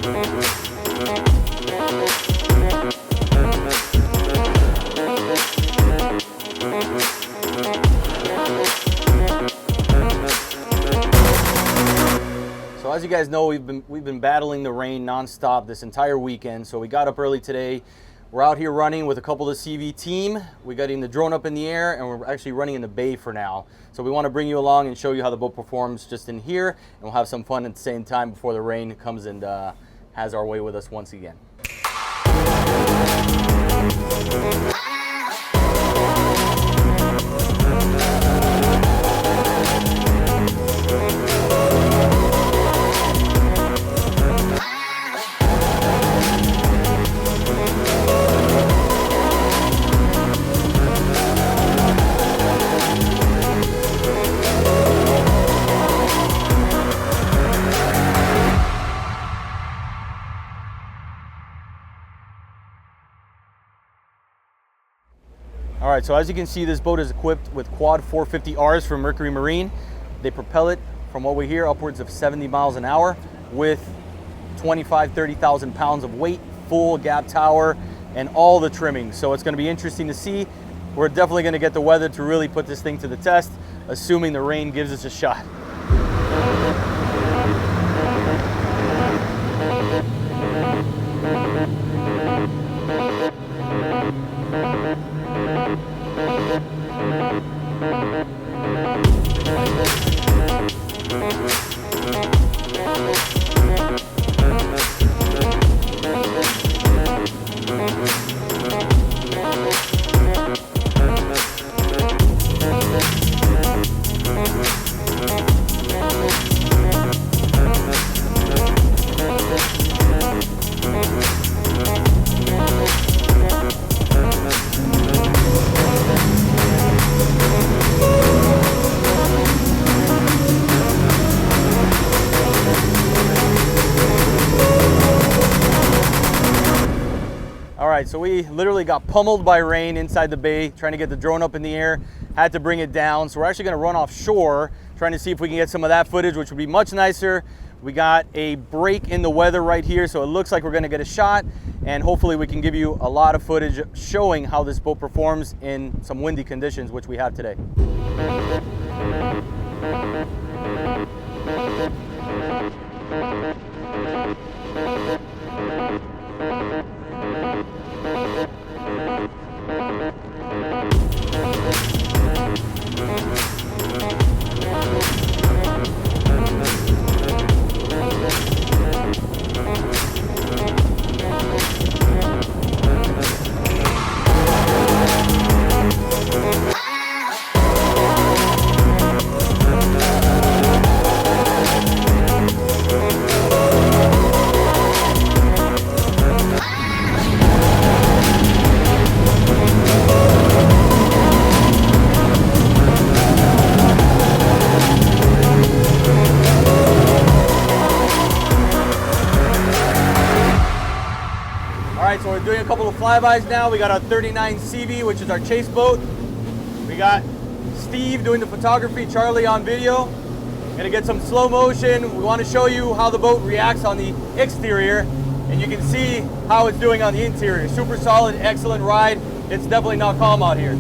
So as you guys know, we've been battling the rain nonstop this entire weekend. So we got up early today. We're out here running with a couple of the SeaVee team. We got the drone up in the air, and we're actually running in the bay for now. So we want to bring you along and show you how the boat performs just in here, and we'll have some fun at the same time before the rain comes and has our way with us once again. All right, so as you can see, this boat is equipped with quad 450Rs from Mercury Marine. They propel it, from what we hear, upwards of 70 miles an hour with 30,000 pounds of weight, full gap tower, and all the trimmings. So it's gonna be interesting to see. We're definitely gonna get the weather to really put this thing to the test, assuming the rain gives us a shot. All right, so we literally got pummeled by rain inside the bay, trying to get the drone up in the air, had to bring it down. So we're actually gonna run offshore, trying to see if we can get some of that footage, which would be much nicer. We got a break in the weather right here, so it looks like we're gonna get a shot, and hopefully we can give you a lot of footage showing how this boat performs in some windy conditions, which we have today. So we're doing a couple of flybys now. We got our 39 SeaVee, which is our chase boat. We got Steve doing the photography, Charlie on video. Gonna get some slow motion. We want to show you how the boat reacts on the exterior, and you can see how it's doing on the interior. Super solid, excellent ride. It's definitely not calm out here.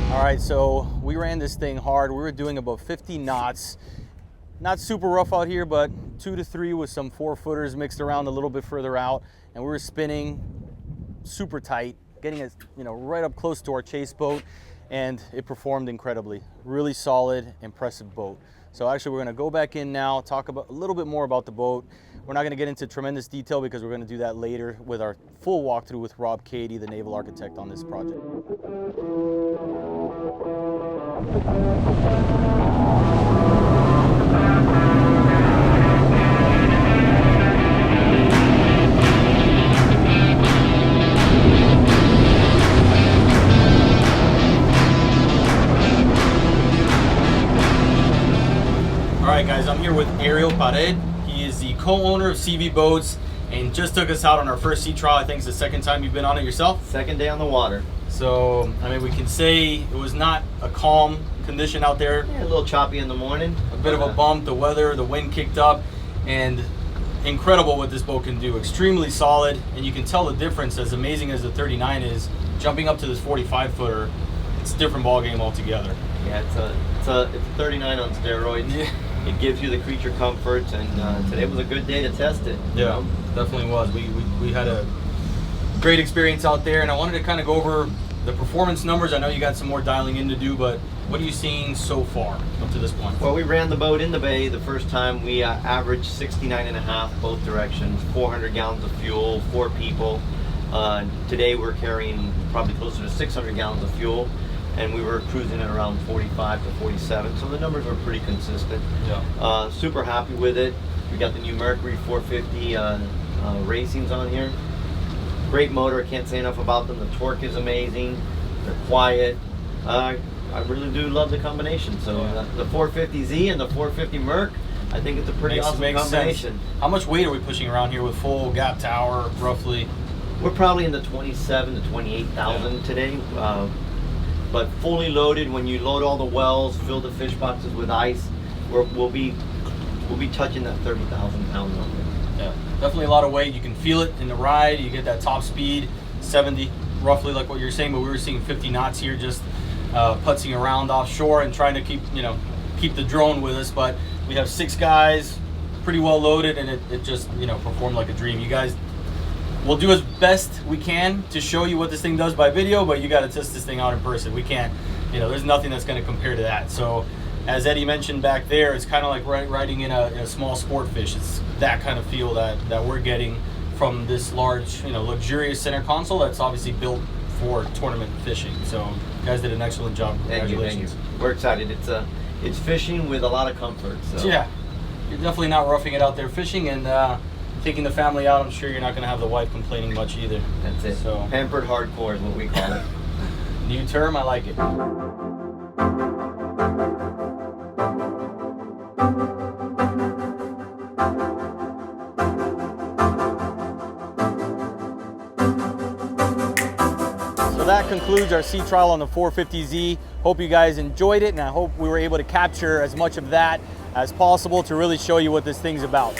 All right, so we ran this thing hard. We were doing about 50 knots. Not super rough out here, but 2 to 3 with some 4-footers mixed around a little bit further out. And we were spinning super tight, getting us, right up close to our chase boat. And it performed incredibly. Really solid, impressive boat. So actually we're gonna go back in now, talk about a little bit more about the boat. We're not gonna get into tremendous detail because we're gonna do that later with our full walkthrough with Rob Cady, the naval architect on this project. All right, guys, I'm here with Ariel Pared. He is the co-owner of SeaVee Boats and just took us out on our first sea trial. I think it's the second time you've been on it yourself. Second day on the water. So, I mean, we can say it was not a calm condition out there. Yeah, a little choppy in the morning. A bit of a bump, the weather, the wind kicked up, and incredible what this boat can do. Extremely solid, and you can tell the difference, as amazing as the 39 is, jumping up to this 45-footer, it's a different ballgame altogether. Yeah, it's a 39 on steroids. Yeah. It gives you the creature comforts, and today was a good day to test it. Yeah, definitely was. We had a great experience out there, and I wanted to kind of go over the performance numbers. I know you got some more dialing in to do, but what are you seeing so far up to this point? Well, we ran the boat in the bay the first time. We averaged 69.5 both directions, 400 gallons of fuel, 4 people. Today we're carrying probably closer to 600 gallons of fuel, and we were cruising at around 45 to 47, so the numbers were pretty consistent. Yeah. Super happy with it. We got the new Mercury 450 racings on here. Great motor, I can't say enough about them. The torque is amazing, they're quiet. I really do love the combination. So yeah. The 450Z and the 450 Merc, I think it's a pretty awesome combination. Sense. How much weight are we pushing around here with full gap tower, roughly? We're probably in the 27 to 28,000 today. But fully loaded, when you load all the wells, fill the fish boxes with ice, we'll be touching that 30,000 pound number. Yeah, definitely a lot of weight. You can feel it in the ride. You get that top speed, 70, roughly like what you're saying. But we were seeing 50 knots here, just putzing around offshore and trying to keep the drone with us. But we have 6 guys, pretty well loaded, and it just performed like a dream. You guys, we'll do as best we can to show you what this thing does by video, but you got to test this thing out in person. We can't, there's nothing that's going to compare to that. So, as Eddie mentioned back there, it's kind of like riding in a small sport fish. It's that kind of feel that we're getting from this large, luxurious center console that's obviously built for tournament fishing. So, you guys did an excellent job. Congratulations. Thank you. We're excited. It's fishing with a lot of comfort. So. Yeah, you're definitely not roughing it out there fishing, and taking the family out, I'm sure you're not going to have the wife complaining much either. That's it. So pampered hardcore is what we call it. New term, I like it. So that concludes our sea trial on the 450Z. Hope you guys enjoyed it, and I hope we were able to capture as much of that as possible to really show you what this thing's about.